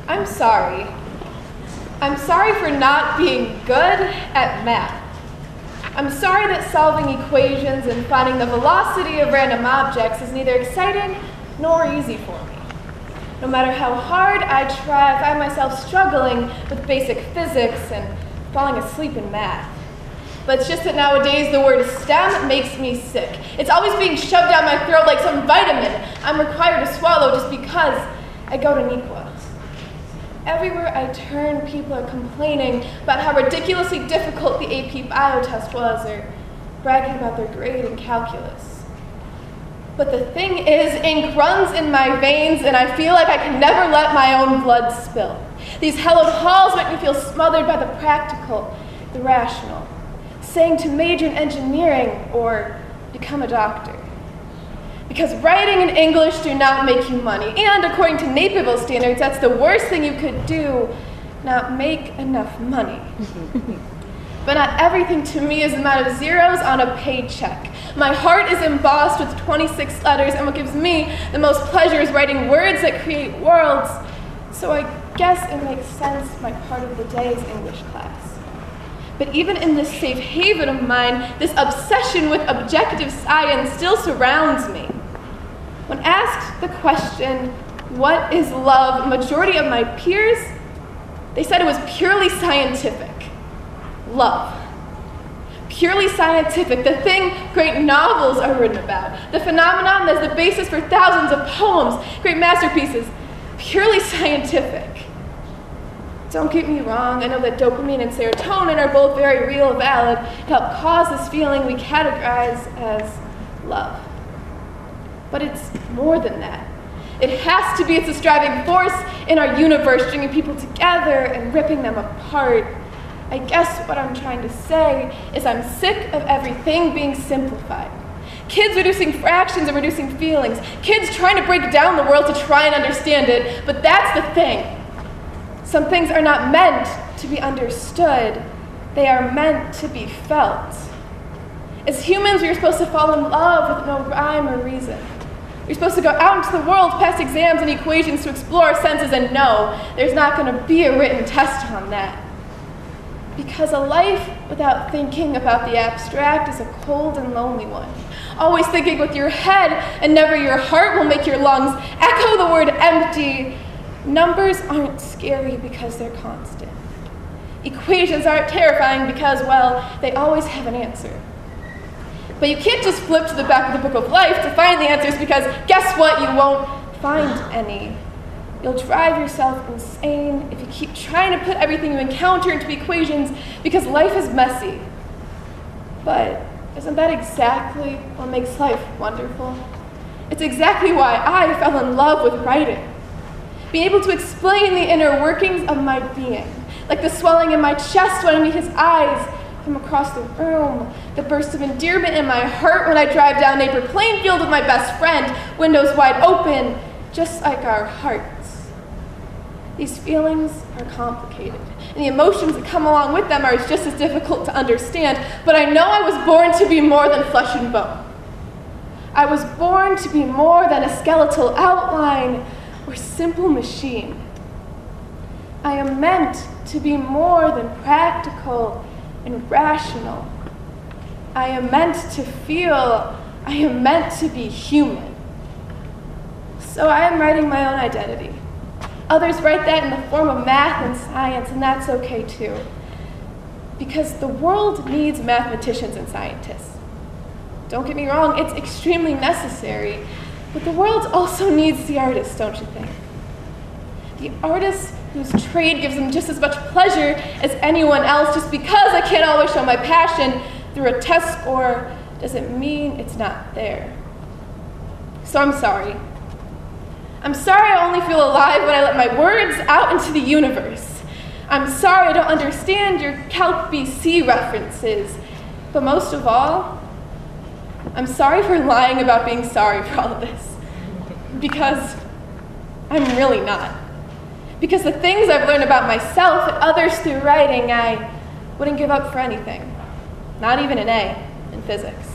I'm sorry. I'm sorry for not being good at math. I'm sorry that solving equations and finding the velocity of random objects is neither exciting nor easy for me. No matter how hard I try, I find myself struggling with basic physics and falling asleep in math. But it's just that nowadays the word STEM makes me sick. It's always being shoved down my throat like some vitamin I'm required to swallow just because I go to NEQA. Everywhere I turn, people are complaining about how ridiculously difficult the AP bio test was, or bragging about their grade in calculus. But the thing is, ink runs in my veins, and I feel like I can never let my own blood spill. These hallowed halls make me feel smothered by the practical, the rational, saying to major in engineering or become a doctor. Because writing and English do not make you money, and according to Naperville standards, that's the worst thing you could do, not make enough money. But not everything to me is a amount of zeros on a paycheck. My heart is embossed with 26 letters, and what gives me the most pleasure is writing words that create worlds. So I guess it makes sense my part of the day is English class. But even in this safe haven of mine, this obsession with objective science still surrounds me. When asked the question, what is love, a majority of my peers, they said it was purely scientific. Love. Purely scientific, the thing great novels are written about, the phenomenon that's the basis for thousands of poems, great masterpieces, purely scientific. Don't get me wrong, I know that dopamine and serotonin are both very real and valid to help cause this feeling we categorize as love. But it's more than that. It has to be, it's a driving force in our universe, bringing people together and ripping them apart. I guess what I'm trying to say is I'm sick of everything being simplified. Kids reducing fractions and reducing feelings. Kids trying to break down the world to try and understand it, but that's the thing. Some things are not meant to be understood. They are meant to be felt. As humans, we are supposed to fall in love with no rhyme or reason. We're supposed to go out into the world, pass exams and equations to explore our senses, and no, there's not going to be a written test on that. Because a life without thinking about the abstract is a cold and lonely one. Always thinking with your head and never your heart will make your lungs echo the word empty. Numbers aren't scary because they're constant. Equations aren't terrifying because, well, they always have an answer. But you can't just flip to the back of the book of life to find the answers, because guess what? You won't find any. You'll drive yourself insane if you keep trying to put everything you encounter into equations, because life is messy. But isn't that exactly what makes life wonderful? It's exactly why I fell in love with writing. Being able to explain the inner workings of my being, like the swelling in my chest when I meet his eyes from across the room, the burst of endearment in my heart when I drive down Napier Plainfield with my best friend, windows wide open, just like our hearts. These feelings are complicated, and the emotions that come along with them are just as difficult to understand, but I know I was born to be more than flesh and bone. I was born to be more than a skeletal outline or simple machine. I am meant to be more than practical and rational. I am meant to feel. I am meant to be human. So I am writing my own identity. Others write that in the form of math and science, and that's okay too. Because the world needs mathematicians and scientists. Don't get me wrong, it's extremely necessary, but the world also needs the artists, don't you think? The artists whose trade gives them just as much pleasure as anyone else. Just because I can't always show my passion through a test score doesn't mean it's not there. So I'm sorry. I'm sorry I only feel alive when I let my words out into the universe. I'm sorry I don't understand your Calc BC references. But most of all, I'm sorry for lying about being sorry for all of this. Because I'm really not. Because the things I've learned about myself and others through writing, I wouldn't give up for anything. Not even an A in physics.